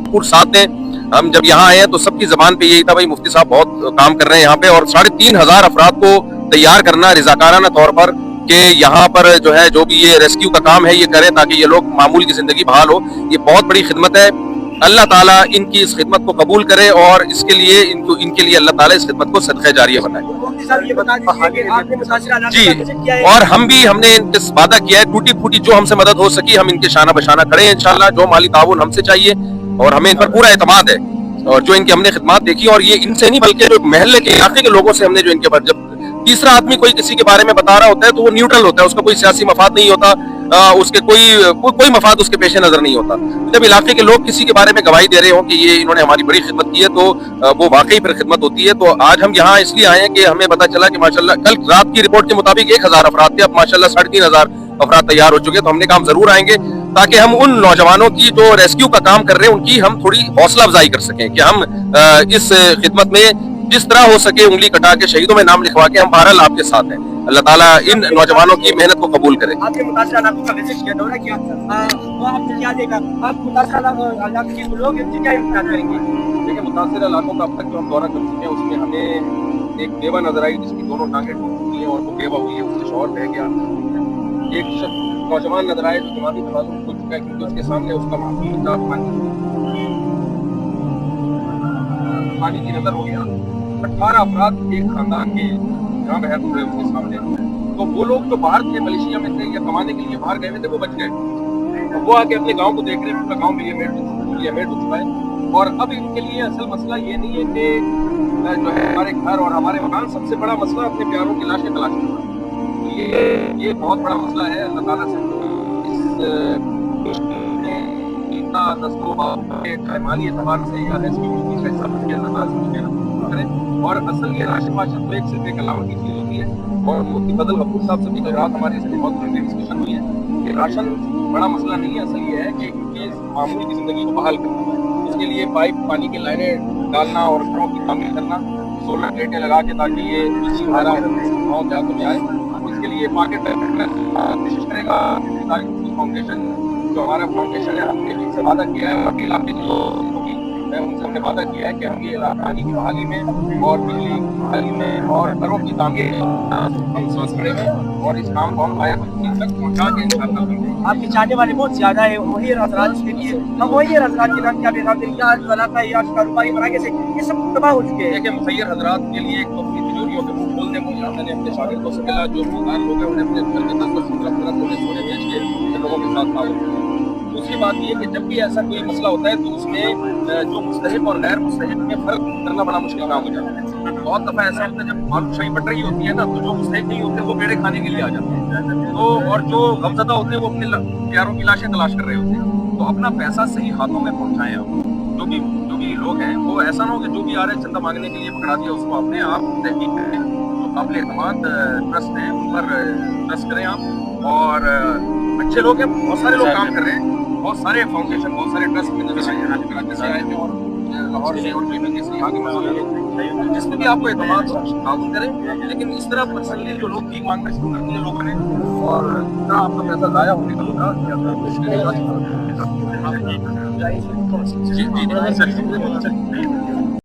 भरपूर साथ दें। हम जब यहाँ आए हैं तो सबकी जबान पे यही था, भाई मुफ्ती साहब बहुत काम कर रहे हैं यहाँ पे, और 3,500 अफराद को तैयार करना रिजाकाराना तौर पर कि यहाँ पर जो है जो भी ये रेस्क्यू का काम है ये करें ताकि ये लोग मामूल की जिंदगी बहाल हो। ये बहुत बड़ी खिदमत है। अल्लाह ताला इनकी इस खिदमत को कबूल करे और इसके लिए इनके लिए अल्लाह ताला इस खिदमत को सदक़े जारिया बनाए। जी, और हमने इनके वादा किया है, टूटी फूटी जो हमसे मदद हो सकी हम इनके शाना बशाना खड़े हैं इंशाल्लाह। जो माली ताउन हमसे चाहिए और हमें इन पर पूरा एतमाद है, और जो इनकी हमने खिदमत देखी, और ये इनसे नहीं बल्कि जो महल्ले के इलाके के लोगों से हमने जो इनके जब तीसरा आदमी कोई किसी के बारे में बता रहा होता है तो वो न्यूट्रल होता है, उसका कोई सियासी मफाद नहीं होता, उसके कोई मफाद उसके पेश नजर नहीं होता। जब इलाके के लोग किसी के बारे में गवाही दे रहे हो कि ये इन्होंने हमारी बड़ी खिदमत की है तो वो वाकई फिर खिदमत होती है। तो आज हम यहाँ इसलिए आए हैं कि हमें पता चला कि माशाल्लाह कल रात की रिपोर्ट के मुताबिक 1,000 अफराद थे, अब माशाल्लाह 3,500 अफराद तैयार हो चुके। तो हमने कहा हम जरूर आएंगे ताकि हम उन नौजवानों की जो रेस्क्यू का काम कर रहे हैं उनकी हम थोड़ी हौसला अफजाई कर सकें कि हम इस खिदमत में जिस तरह हो सके उंगली कटा के शहीदों में नाम लिखवा के हम बहरहाल आपके साथ हैं। अल्लाह ताला इन नौजवानों की मेहनत को कबूल करे। आपके मुतासिर इलाकों का विजिट किया, दौरा किया, तो आपने क्या देखा? आप मुतासिर इलाके के लोग हैं, क्या इम्तियाज करेंगे? देखिए, मुतासिर इलाकों का अब तक जो हम दौरा कर चुके हैं उसमें हमें एक बेवा नजर आई जिसकी दोनों टांगें टूट चुकी हैं और वो बेवा हुई है, उससे शौहर बह गया। एक नौजवान नजर आया जो दिमागी तवाज़ुन खो चुका है क्योंकि उसके सामने उसका पानी की नजर हो गया। 18 अफराद एक खानदान के जहाँ बहर हुए उसके सामने, तो वो लोग जो बाहर थे, मलेशिया में थे या कमाने के लिए बाहर गए थे, वो बच गए। तो वो आके अपने गांव को देख रहे हैं, उनका गांव में ये मेड हो चुका है। और अब इनके लिए असल मसला ये नहीं है कि जो है हमारे घर और हमारे मकान, सबसे बड़ा मसला अपने प्यारों की लाशें तलाश करना। तो ये बहुत बड़ा मसला है। अल्लाह ताला से माली एतबार से या और असल ये राशन वाशन तो एक सिर्फ एक अलामत की चीज होती है। और मुफ्ती फजल गफूर साहब से भी कल रात हमारे इसलिए बहुत लंबी डिस्कशन हुई है कि राशन बड़ा मसला नहीं है। असल ये है कि इनके मामूली की जिंदगी को बहाल करना है। इसके लिए पाइप पानी की लाइनें डालना और घरों की तामीर करना, सोलर प्लेटें लगा के ताकि ये बिजली हमारा गाँव देहातों में आए। इसके लिए मार्केट कोशिश करेगा। फाउंडेशन जो हमारा फाउंडेशन है, हमने से वादा किया है और इलाके के लोग उनसे हमने वादा किया है कि हम ये पानी की बहाली में और बिजली की बहाली में और घरों की तामीर हम सांस करेंगे और इस काम को हम आया तक पहुँचा के इंशाअल्लाह। आपके चाहने वाले बहुत ज्यादा है, वही हजरात के लिए हम वही हजरात के नाम क्या पैगाम देंगे? आज वलाका या कारोबारी बनाने से ये सब तबाह हो चुके हैं। देखिए, मुखैर हजरात के लिए एक तो अपनी तिजोरियों के मुंह खोल दें। मैंने अपने शागिर्दों से मिला, जो मकान लोग हैं उन्हें अपने घर के 10-15 सोने बेच के लोगों के साथ ताउन करें। दूसरी बात ये कि जब भी ऐसा कोई मसला होता है तो उसमें जो मुस्तहिक और गैर मुस्तहिक में फर्क करना बड़ा मुश्किल काम हो जाता है। बहुत दफा ऐसा होता है जब मालूशाही बट रही होती है ना, तो जो मुस्तहिक नहीं होते वो बेड़े खाने के लिए आ जाते हैं, तो और जो गमज़दा होते हैं वो अपने प्यारों की लाशें तलाश कर रहे होते हैं। तो अपना पैसा सही हाथों में पहुँचाएं आप। जो भी लोग हैं वो ऐसा ना हो कि जो भी आ रहे हैं चंदा मांगने के लिए पकड़ा दिया, उसको अपने आप तहकीक करें। जो काबिल एतमाद ट्रस्ट हैं उन पर ट्रस्ट करें आप। और अच्छे लोग हैं, बहुत सारे लोग काम कर रहे हैं, बहुत सारे फाउंडेशन, बहुत सारे ट्रस्ट में नजर आए, कराची से आए हैं और लाहौर से और कहीं से यहाँ के मौजूद, जिसमें भी आपको एतमाद ताउन करें। लेकिन इस तरह पर्सनली जो लोग भीख मांगना शुरू करते हैं लोगों ने और इतना आपका पैसा ज़ाया होने का होगा कि आप जी